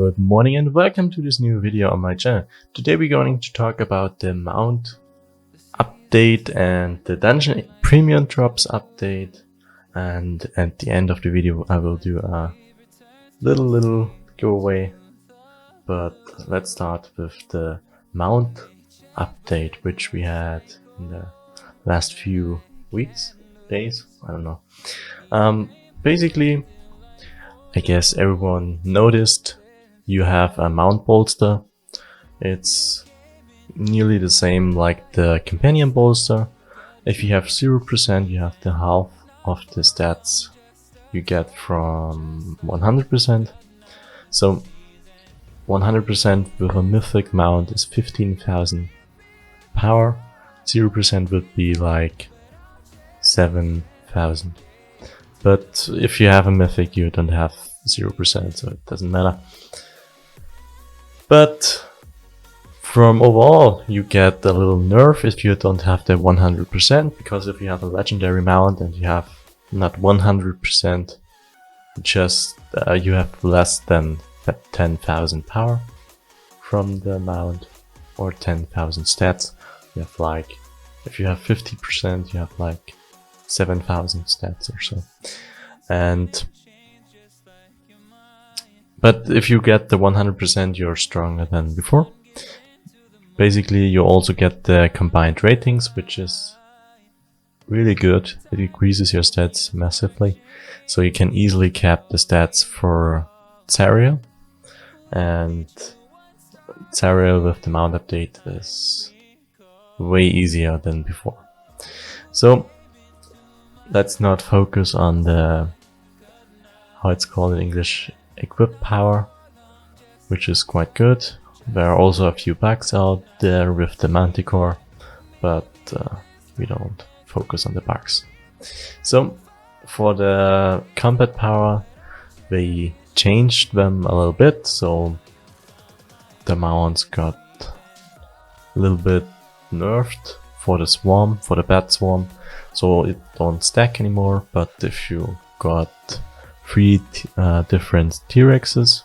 Good morning and welcome to this new video on my channel. Today we're going to talk about the mount update and the dungeon premium drops update, and at the end of the video I will do a little giveaway. But let's start with the mount update, which we had in the last few weeks, days, I don't know. Basically, I guess everyone noticed you have a mount bolster. It's nearly the same like the companion bolster. If you have 0%, you have the half of the stats you get from 100%. So 100% with a mythic mount is 15,000 power. 0% would be like 7,000. But if you have a mythic, you don't have 0%, so it doesn't matter. But from overall, you get a little nerf if you don't have the 100%, because if you have a legendary mount and you have not 100%, just you have less than 10,000 power from the mount, or 10,000 stats. You have like, if you have 50%, you have like 7,000 stats or so. But if you get the 100%, you're stronger than before. Basically, you also get the combined ratings, which is really good. It increases your stats massively, so you can easily cap the stats for Zariel. And Zariel with the mount update is way easier than before. So let's not focus on the, how it's called in English, equip power, which is quite good. There are also a few bugs out there with the manticore, but we don't focus on the bugs. So for the combat power, they changed them a little bit, so the mounts got a little bit nerfed for the swarm, for the bat swarm. So it don't stack anymore, but if you got 3 different T-Rexes,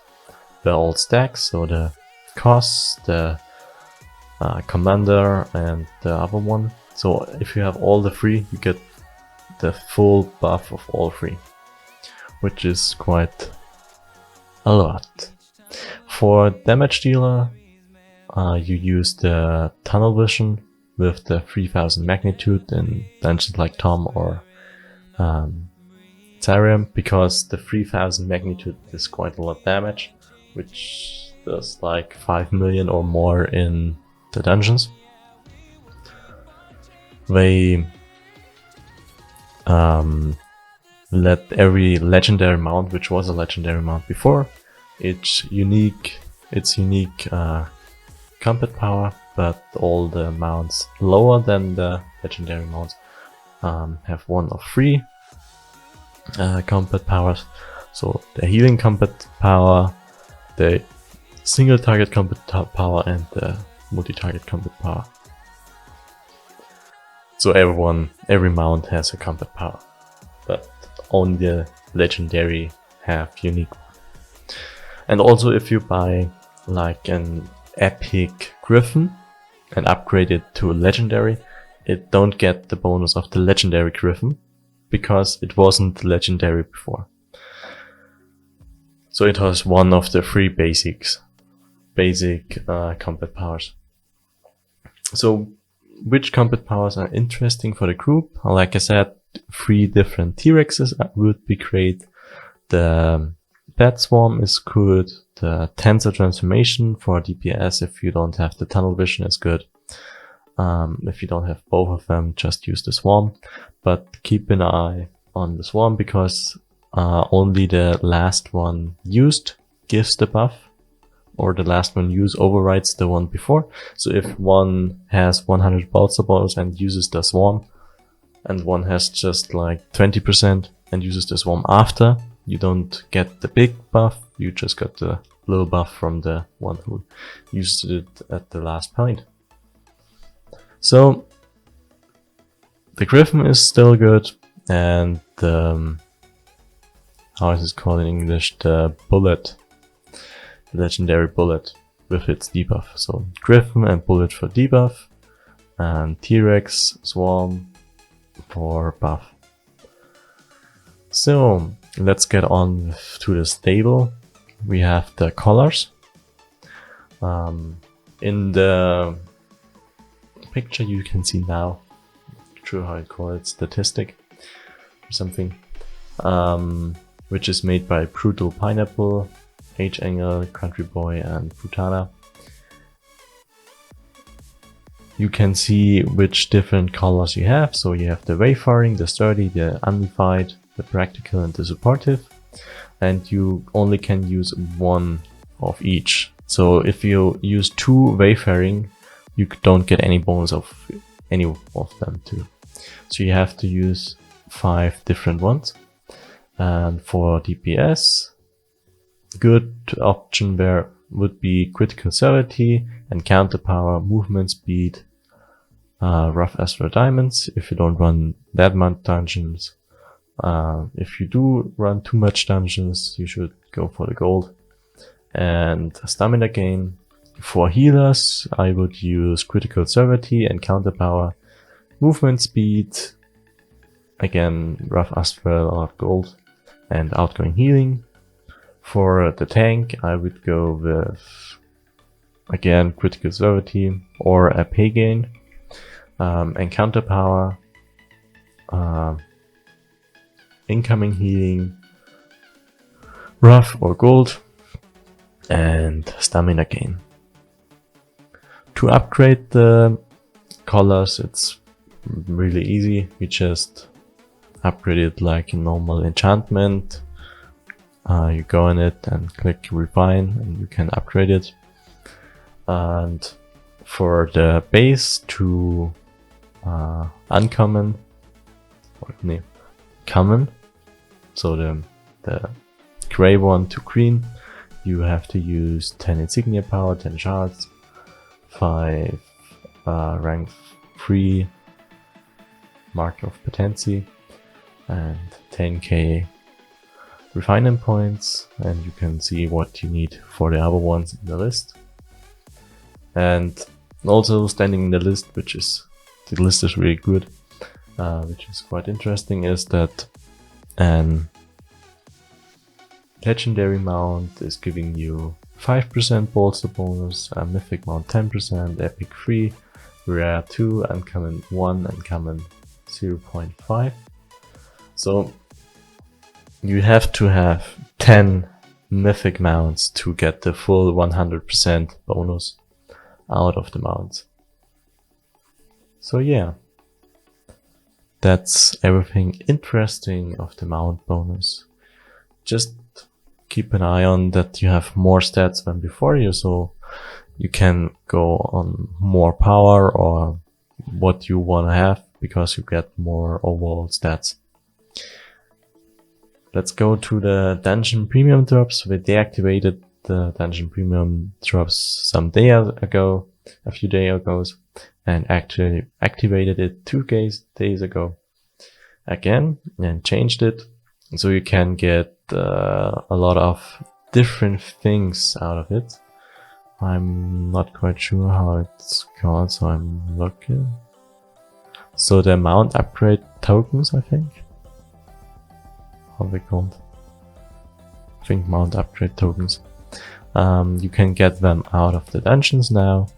they all stack, so the costs, the commander and the other one. So if you have all the 3, you get the full buff of all 3, which is quite a lot. For damage dealer, you use the tunnel vision with the 3000 magnitude in dungeons like Tom or Zariel, because the 3000 magnitude is quite a lot of damage, which does like 5 million or more in the dungeons. They let every legendary mount, which was a legendary mount before, its unique combat power, but all the mounts lower than the legendary mounts have one of 3 combat powers. So the healing combat power, the single target combat power, and the multi-target combat power. So every mount has a combat power, but only the legendary have unique. And also if you buy like an epic griffin and upgrade it to a legendary, it don't get the bonus of the legendary griffin, because it wasn't legendary before. So it has one of the 3 basic combat powers. So which combat powers are interesting for the group? Like I said, 3 different T-Rexes would be great. The Bat Swarm is good. The Tensor Transformation for DPS, if you don't have the tunnel vision, is good. If you don't have both of them, just use the Swarm. But keep an eye on the Swarm, because only the last one used gives the buff, or the last one used overrides the one before. So if one has 100 bolster balls and uses the Swarm, and one has just like 20% and uses the Swarm after, you don't get the big buff, you just got the little buff from the one who used it at the last point. So the Griffin is still good, and how is it called in English? The Bullet legendary bullet with its debuff. So Griffin and bullet for debuff, and T-Rex Swarm for buff. So let's get on to the stable. We have the collars. In the picture you can see now, true how I call it, statistic or something, which is made by Brutal Pineapple, H-Angle, Country Boy and Putana. You can see which different colors you have. So you have the Wayfaring, the Sturdy, the Undefied, the Practical and the Supportive. And you only can use one of each. So if you use 2 Wayfaring, you don't get any bonus of any of them too. So you have to use 5 different ones. And for DPS, good option there would be Critical Severity and Counter Power, Movement Speed, Rough Astral Diamonds if you don't run that much dungeons. If you do run too much dungeons, you should go for the gold. And Stamina Gain. For healers, I would use Critical Severity and Counter Power, Movement Speed, again Rough Astral or gold, and Outgoing Healing. For the tank, I would go with, again, Critical Severity or a Pay Gain, and Counter Power, Incoming Healing, Rough or Gold, and Stamina Gain. To upgrade the colors, it's really easy. You just upgrade it like a normal enchantment. You go in it and click Refine and you can upgrade it. And for the base to uncommon, or no, common, so the gray one to green, you have to use 10 insignia power, 10 shards, 5 rank 3 mark of potency, and 10k refinement points, and you can see what you need for the other ones in the list. And also standing in the list, the list is really good, which is quite interesting, is that an legendary mount is giving you 5% bolster bonus, a mythic mount 10%, epic 3, rare 2, uncommon 1, uncommon 0.5. So you have to have 10 mythic mounts to get the full 100% bonus out of the mounts. So yeah, that's everything interesting of the mount bonus. Just keep an eye on that you have more stats than before you, so you can go on more power or what you want to have, because you get more overall stats. Let's go to the dungeon premium drops. We deactivated the dungeon premium drops some day ago, a few days ago, and actually activated it 2 days ago again and changed it, so you can get a lot of different things out of it. I'm not quite sure how it's called, so I'm looking. So the mount upgrade tokens, I think. How are they called? I think mount upgrade tokens. You can get them out of the dungeons now.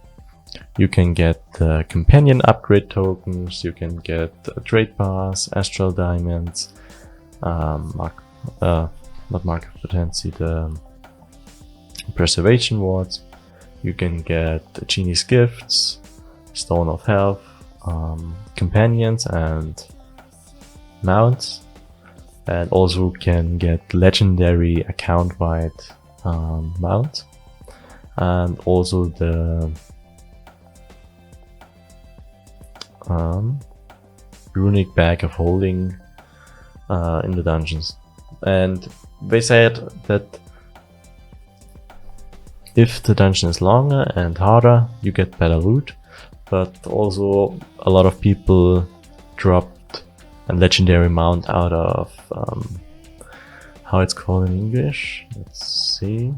You can get the companion upgrade tokens. You can get a trade pass, astral diamonds, not mark of potency, the preservation wards. You can get genie's gifts, stone of health, companions and mounts, and also can get legendary account-wide mount, and also the runic bag of holding in the dungeons. And they said that if the dungeon is longer and harder, you get better loot, but also a lot of people dropped a legendary mount out of how it's called in English. Let's see.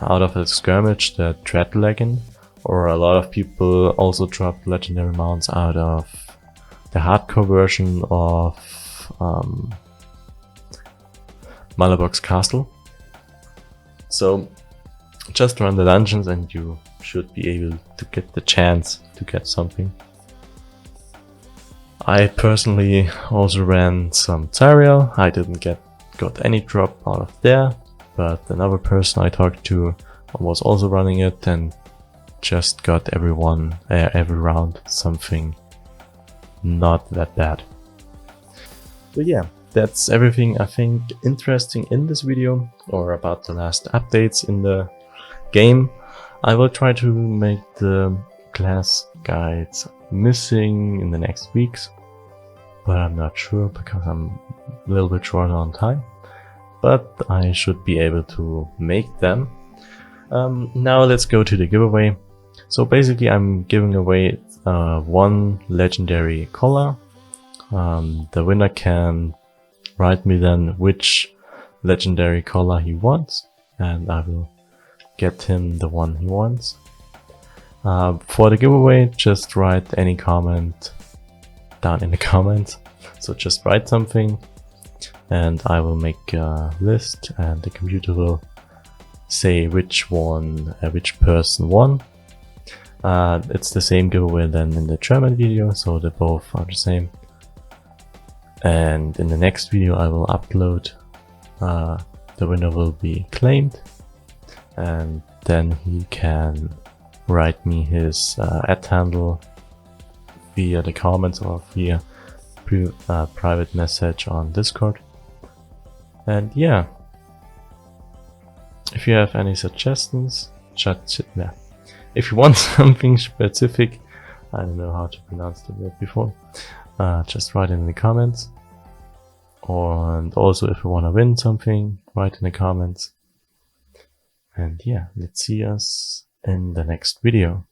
out of a skirmish the Dread Legend, or a lot of people also drop legendary mounts out of the hardcore version of Malabok's Castle. So just run the dungeons and you should be able to get the chance to get something. I personally also ran some Zariel. I didn't got any drop out of there, but another person I talked to was also running it and just got every round something not that bad. So yeah, that's everything I think interesting in this video, or about the last updates in the game. I will try to make the class guides missing in the next weeks, but I'm not sure because I'm a little bit short on time, but I should be able to make them. Now let's go to the giveaway. So basically I'm giving away one Legendary Collar. The winner can write me then which Legendary Collar he wants, and I will get him the one he wants. For the giveaway, just write any comment down in the comments. So just write something and I will make a list and the computer will say which person won. It's the same giveaway than in the German video, so they both are the same. And in the next video I will upload, the winner will be claimed, and then he can write me his @ via the comments or via private message on Discord. And yeah, if you have any suggestions, if you want something specific, I don't know how to pronounce the word before, just write in the comments. And also if you want to win something, write in the comments. And yeah, let's see us in the next video.